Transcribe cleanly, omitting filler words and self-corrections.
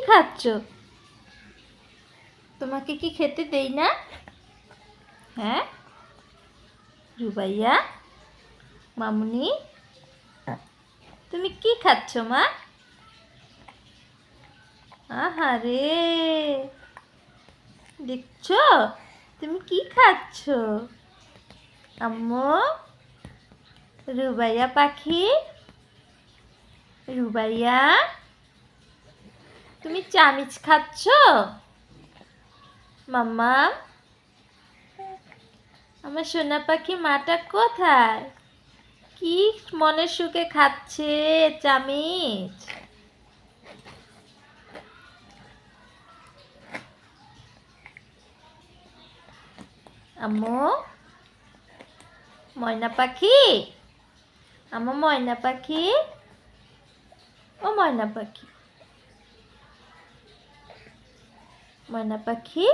খাচ্ছ? তোমাকে কি খেতে দেই না? হ্যাঁ রুবাইয়া, মামুনি, তুমি কি খাচ্ছ মা? আহারে, দেখছো তুমি কি খাচ্ছ? আম্মু, রুবাইয়া পাখি, রুবাইয়া, তুমি চামিচ খাচ্ছ? মাম্মা, আমার সোনা পাখি মাটা কোথায়? কি মনের সুখে খাচ্ছে চামিচ। আম্মু, ময়না পাখি, আমার ময়না পাখি, ও ময়না পাখি, ময়না পাখি।